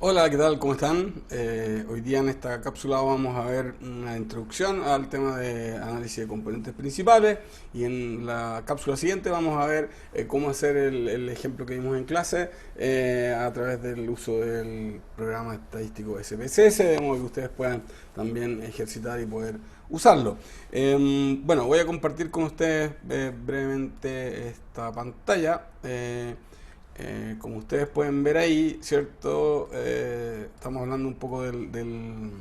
Hola, ¿qué tal? ¿Cómo están? Hoy día en esta cápsula vamos a ver una introducción al tema de análisis de componentes principales y en la cápsula siguiente vamos a ver cómo hacer el ejemplo que vimos en clase a través del uso del programa estadístico SPSS, de modo que ustedes puedan también ejercitar y poder usarlo. Bueno, voy a compartir con ustedes brevemente esta pantalla. Como ustedes pueden ver ahí, ¿cierto? Estamos hablando un poco del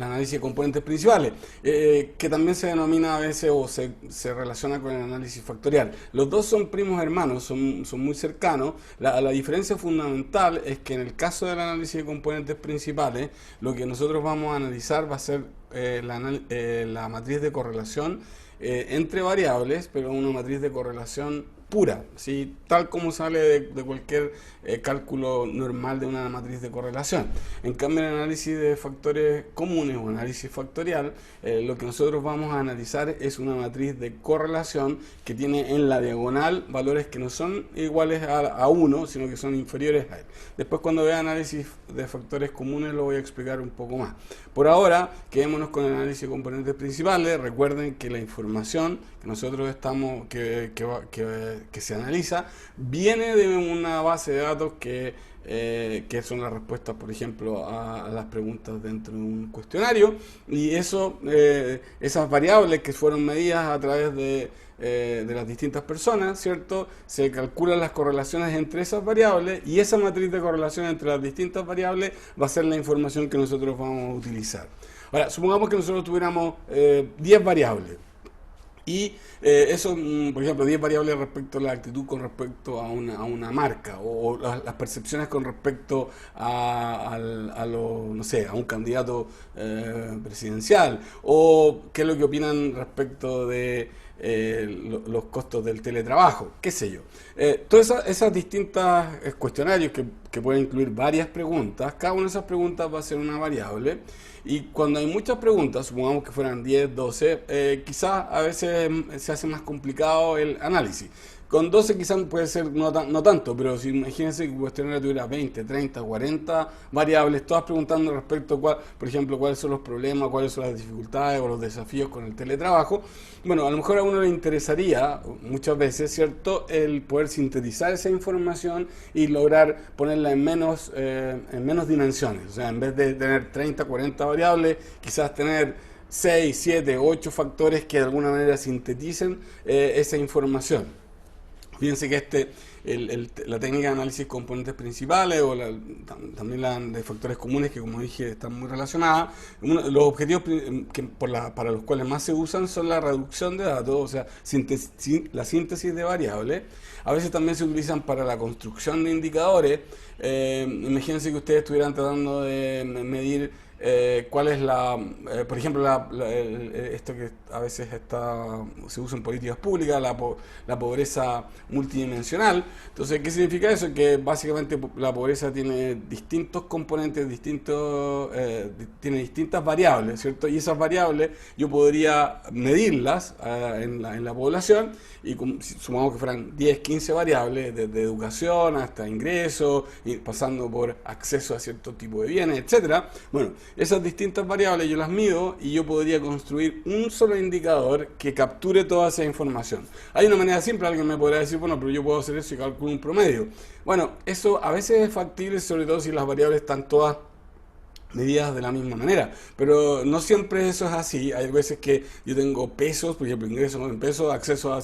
análisis de componentes principales, que también se denomina a veces o se relaciona con el análisis factorial. Los dos son primos hermanos, son muy cercanos. La diferencia fundamental es que en el caso del análisis de componentes principales, lo que nosotros vamos a analizar va a ser la matriz de correlación entre variables, pero una matriz de correlación pura, ¿sí? Tal como sale de cualquier cálculo normal de una matriz de correlación. En cambio, en el análisis de factores comunes o análisis factorial, lo que nosotros vamos a analizar es una matriz de correlación que tiene en la diagonal valores que no son iguales a 1, sino que son inferiores a él. Después, cuando vea análisis de factores comunes, lo voy a explicar un poco más. Por ahora, quedémonos con el análisis de componentes principales. Recuerden que la información que nosotros estamos, que se analiza, viene de una base de datos que son las respuestas, por ejemplo, a las preguntas dentro de un cuestionario, y esas variables que fueron medidas a través de las distintas personas, ¿cierto? Se calculan las correlaciones entre esas variables y esa matriz de correlación entre las distintas variables va a ser la información que nosotros vamos a utilizar. Ahora, supongamos que nosotros tuviéramos 10 variables. Y eso, por ejemplo, 10 variables respecto a la actitud con respecto a una marca, o las percepciones con respecto no sé, a un candidato presidencial, o qué es lo que opinan respecto de los costos del teletrabajo, qué sé yo. Todas esas distintas cuestionarios que pueden incluir varias preguntas, cada una de esas preguntas va a ser una variable. Y cuando hay muchas preguntas, supongamos que fueran 10, 12, quizás a veces se hace más complicado el análisis. Con 12 quizás puede ser no tanto, pero si imagínense que el cuestionario tuviera 20, 30, 40 variables, todas preguntando respecto a, por ejemplo, cuáles son los problemas, cuáles son las dificultades o los desafíos con el teletrabajo. Bueno, a lo mejor a uno le interesaría muchas veces, ¿cierto?, el poder sintetizar esa información y lograr ponerla en menos dimensiones. O sea, en vez de tener 30, 40 variables, quizás tener 6, 7, 8 factores que de alguna manera sinteticen esa información. Fíjense que la técnica de análisis de componentes principales o también la de factores comunes, que como dije están muy relacionadas, los objetivos para los cuales más se usan son la reducción de datos, o sea, la síntesis de variables. A veces también se utilizan para la construcción de indicadores. Imagínense que ustedes estuvieran tratando de medir cuál es por ejemplo, esto que a veces se usa en políticas públicas, la pobreza multidimensional. Entonces, ¿qué significa eso? Que básicamente la pobreza tiene distintos componentes, tiene distintas variables, ¿cierto? Y esas variables yo podría medirlas en la población, y sumamos que fueran 10, 15 variables, desde educación hasta ingresos, y pasando por acceso a cierto tipo de bienes, etcétera. Bueno, esas distintas variables yo las mido y yo podría construir un solo indicador que capture toda esa información. Hay una manera simple, alguien me podrá decir, bueno, pero yo puedo hacer eso y calculo un promedio. Bueno, eso a veces es factible, sobre todo si las variables están todas medidas de la misma manera, pero no siempre eso es así. Hay veces que yo tengo pesos, por ejemplo, ingresos en pesos, acceso a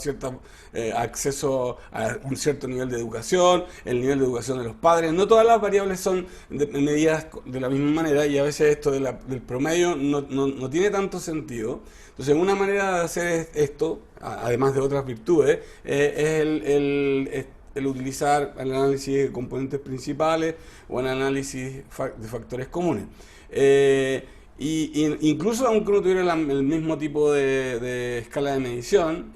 un cierto nivel de educación, el nivel de educación de los padres. No todas las variables son medidas de la misma manera, y a veces esto del promedio no tiene tanto sentido. Entonces, una manera de hacer esto, además de otras virtudes, es el utilizar el análisis de componentes principales o el análisis de factores comunes. Incluso aunque uno tuviera el mismo tipo de escala de medición,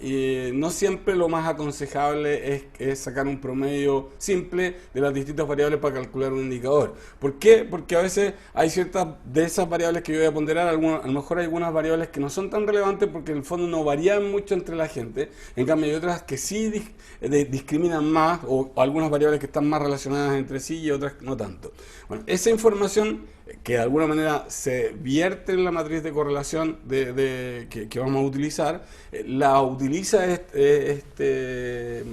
no siempre lo más aconsejable es sacar un promedio simple de las distintas variables para calcular un indicador. ¿Por qué? Porque a veces hay ciertas de esas variables que yo voy a ponderar, a lo mejor hay algunas variables que no son tan relevantes porque en el fondo no varían mucho entre la gente, en cambio hay otras que sí discriminan más, o algunas variables que están más relacionadas entre sí y otras no tanto. Bueno, esa información que de alguna manera se vierte en la matriz de correlación que vamos a utilizar, la utiliza este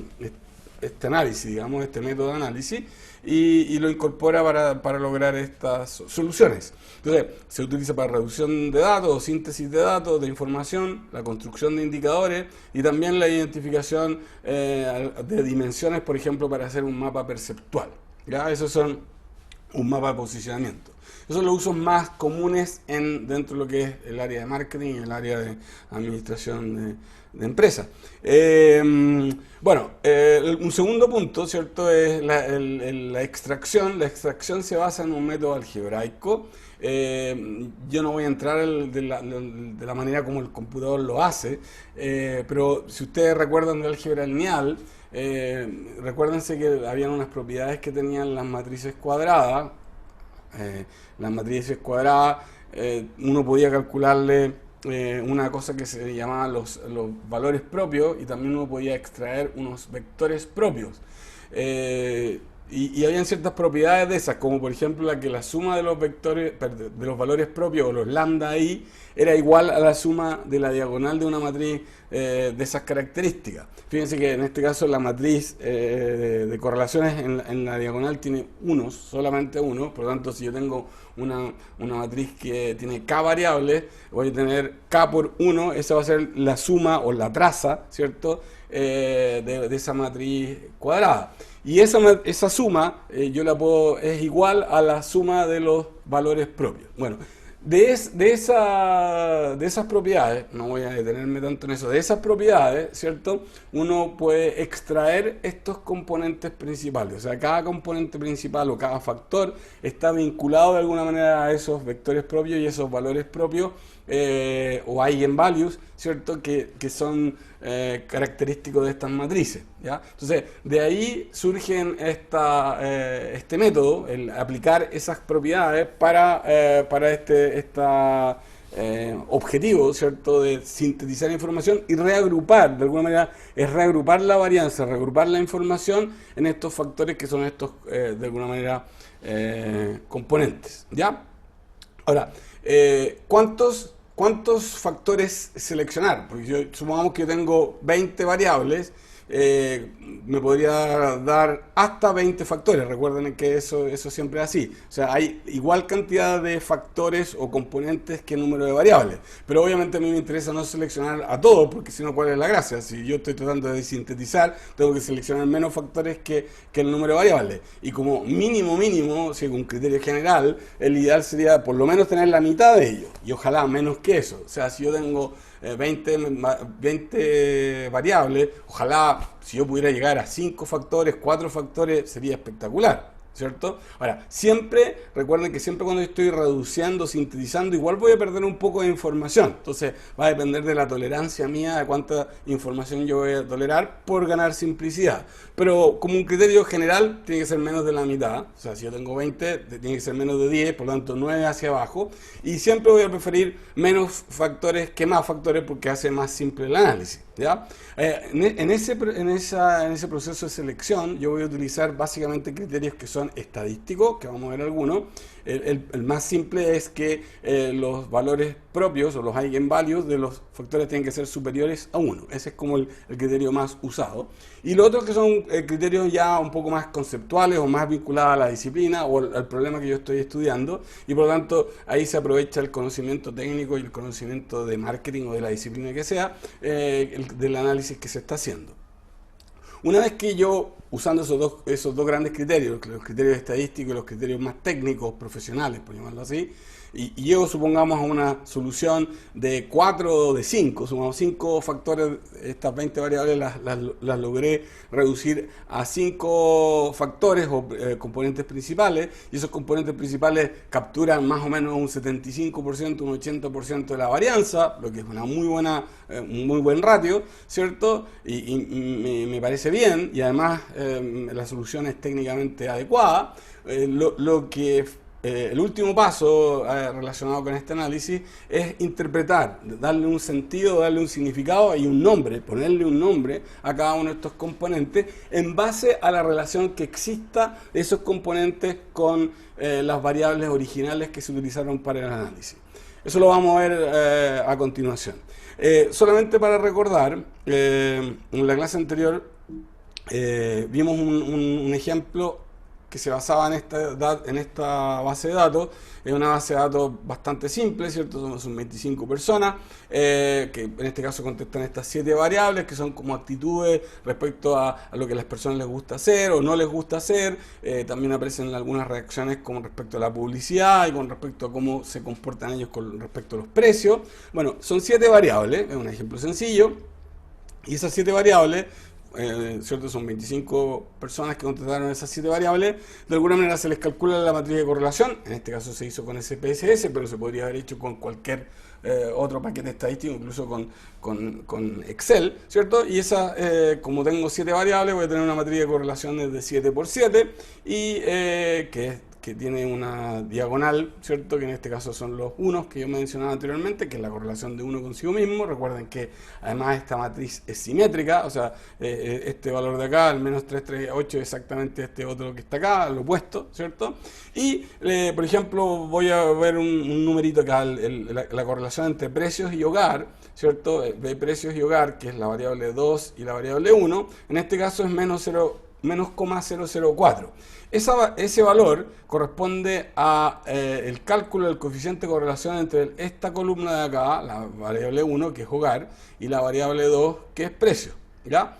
análisis, digamos, este método de análisis, y lo incorpora para lograr estas soluciones. Entonces, se utiliza para reducción de datos, síntesis de datos, de información, la construcción de indicadores y también la identificación de dimensiones, por ejemplo, para hacer un mapa perceptual. ¿Ya? Esos son un mapa de posicionamiento. Esos son los usos más comunes dentro de lo que es el área de marketing y el área de administración de empresas. Un segundo punto, ¿cierto?, es la extracción. La extracción se basa en un método algebraico. Yo no voy a entrar de la manera como el computador lo hace, pero si ustedes recuerdan de álgebra lineal, recuérdense que habían unas propiedades que tenían las matrices cuadradas. Las matrices cuadradas, uno podía calcularle una cosa que se llamaba los valores propios, y también uno podía extraer unos vectores propios. Y habían ciertas propiedades de esas, como por ejemplo la suma de los vectores, de los valores propios, o los lambda i, era igual a la suma de la diagonal de una matriz de esas características. Fíjense que en este caso la matriz de correlaciones en la diagonal tiene solamente uno, por lo tanto si yo tengo una matriz que tiene k variables, voy a tener k por 1, esa va a ser la suma o la traza, ¿cierto?, de esa matriz cuadrada. Y esa suma es igual a la suma de los valores propios. Bueno, de esas propiedades, no voy a detenerme tanto en eso, de esas propiedades, ¿cierto?, uno puede extraer estos componentes principales. O sea, cada componente principal o cada factor está vinculado de alguna manera a esos vectores propios y esos valores propios, o eigenvalues, ¿cierto?, que son característicos de estas matrices, ¿ya? Entonces, de ahí surge este método, el aplicar esas propiedades para este objetivo, ¿cierto?, de sintetizar información y reagrupar, de alguna manera, es reagrupar la varianza, reagrupar la información en estos factores que son estos, de alguna manera, componentes, ¿ya? Ahora, ¿cuántos factores seleccionar? Porque supongamos que yo tengo 20 variables, me podría dar hasta 20 factores. Recuerden que eso siempre es así. O sea, hay igual cantidad de factores o componentes que número de variables. Pero obviamente a mí me interesa no seleccionar a todos, porque si no, ¿cuál es la gracia? Si yo estoy tratando de sintetizar, tengo que seleccionar menos factores que el número de variables. Y como mínimo, según criterio general, el ideal sería por lo menos tener la mitad de ellos. Y ojalá menos que eso. O sea, si yo tengo 20 variables, ojalá si yo pudiera llegar a 5 factores, 4 factores, sería espectacular, ¿cierto? Ahora, recuerden que siempre cuando estoy reduciendo, sintetizando, igual voy a perder un poco de información. Entonces va a depender de la tolerancia mía, de cuánta información yo voy a tolerar por ganar simplicidad. Pero como un criterio general, tiene que ser menos de la mitad. O sea, si yo tengo 20, tiene que ser menos de 10, por lo tanto 9 hacia abajo. Y siempre voy a preferir menos factores que más factores porque hace más simple el análisis, ¿ya? En ese proceso de selección yo voy a utilizar básicamente criterios que son estadísticos, que vamos a ver algunos. El más simple es que los valores propios o los eigenvalues de los factores tienen que ser superiores a 1. Ese es como el criterio más usado. Y los otros que son criterios ya un poco más conceptuales o más vinculados a la disciplina o al problema que yo estoy estudiando, y por lo tanto ahí se aprovecha el conocimiento técnico y el conocimiento de marketing o de la disciplina que sea, del análisis que se está haciendo. Una vez que yo usando esos dos grandes criterios, los criterios estadísticos y los criterios más técnicos, profesionales, por llamarlo así, y llego, supongamos, a una solución de 4 o de 5, sumamos 5 factores, estas 20 variables las logré reducir a 5 factores o componentes principales, y esos componentes principales capturan más o menos un 75%, un 80% de la varianza, lo que es una muy buena, un muy buen ratio, ¿cierto? Y me parece bien, y además la solución es técnicamente adecuada. El último paso relacionado con este análisis es interpretar, darle un sentido, darle un significado y un nombre, ponerle un nombre a cada uno de estos componentes en base a la relación que exista de esos componentes con las variables originales que se utilizaron para el análisis. Eso lo vamos a ver a continuación. Solamente para recordar, en la clase anterior vimos un ejemplo que se basaba en esta base de datos. Es una base de datos bastante simple, ¿cierto? Son 25 personas, que en este caso contestan estas 7 variables, que son como actitudes respecto a lo que a las personas les gusta hacer o no les gusta hacer. También aparecen algunas reacciones con respecto a la publicidad y con respecto a cómo se comportan ellos con respecto a los precios. Bueno, son 7 variables, es un ejemplo sencillo, y esas 7 variables, ¿cierto? Son 25 personas que contestaron esas 7 variables. De alguna manera se les calcula la matriz de correlación. En este caso se hizo con SPSS, pero se podría haber hecho con cualquier otro paquete estadístico, incluso con Excel, ¿cierto? Y esa, como tengo 7 variables, voy a tener una matriz de correlaciones de 7 por 7 y que tiene una diagonal, ¿cierto? Que en este caso son los unos que yo mencionaba anteriormente, que es la correlación de uno consigo mismo. Recuerden que además esta matriz es simétrica, o sea, este valor de acá, el menos 3, 3, 8, exactamente este otro que está acá, lo opuesto, ¿cierto? Y, por ejemplo, voy a ver un numerito acá, la correlación entre precios y hogar, ¿cierto? De precios y hogar, que es la variable 2 y la variable 1, en este caso es menos 0,004. Ese valor corresponde a el cálculo del coeficiente de correlación entre esta columna de acá, la variable 1, que es hogar, y la variable 2, que es precio, ¿ya?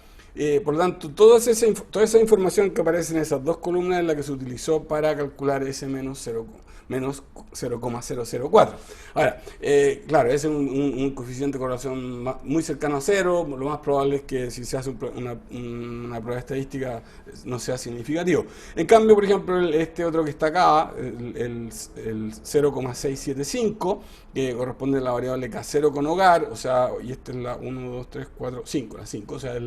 Por lo tanto, toda esa información que aparece en esas dos columnas es la que se utilizó para calcular ese menos 0,004. Ahora, claro, ese es un coeficiente de correlación muy cercano a 0. Lo más probable es que si se hace una prueba estadística no sea significativo. En cambio, por ejemplo, este otro que está acá, el 0,675, que corresponde a la variable K0 con hogar, o sea, y esta es la 1, 2, 3, 4, 5, la 5, o sea, es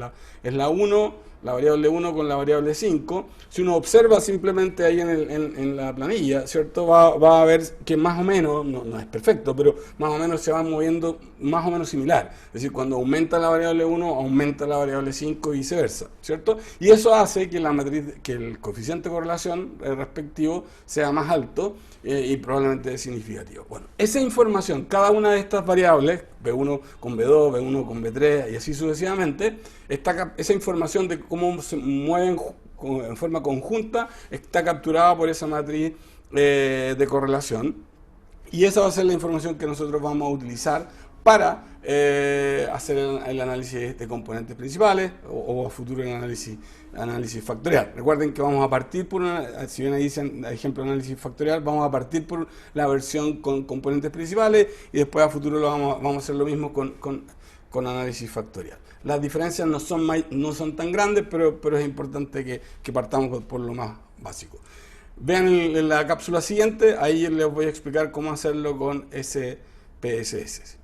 la 1, la variable 1 con la variable 5. Si uno observa simplemente ahí en la planilla, ¿cierto? Va a ver que más o menos, no es perfecto, pero más o menos se van moviendo más o menos similar. Es decir, cuando aumenta la variable 1, aumenta la variable 5 y viceversa, ¿cierto? Y eso hace que que el coeficiente de correlación respectivo sea más alto y probablemente significativo. Bueno, esa información, cada una de estas variables, B1 con B2, B1 con B3 y así sucesivamente, esa información de cómo se mueven en forma conjunta está capturada por esa matriz de correlación, y esa va a ser la información que nosotros vamos a utilizar para hacer el análisis de componentes principales o a futuro el análisis factorial. Recuerden que vamos a partir si bien ahí dicen ejemplo de análisis factorial, vamos a partir por la versión con componentes principales y después a futuro vamos a hacer lo mismo con análisis factorial. Las diferencias no son tan grandes, pero es importante que partamos por lo más básico. Vean en la cápsula siguiente, ahí les voy a explicar cómo hacerlo con SPSS.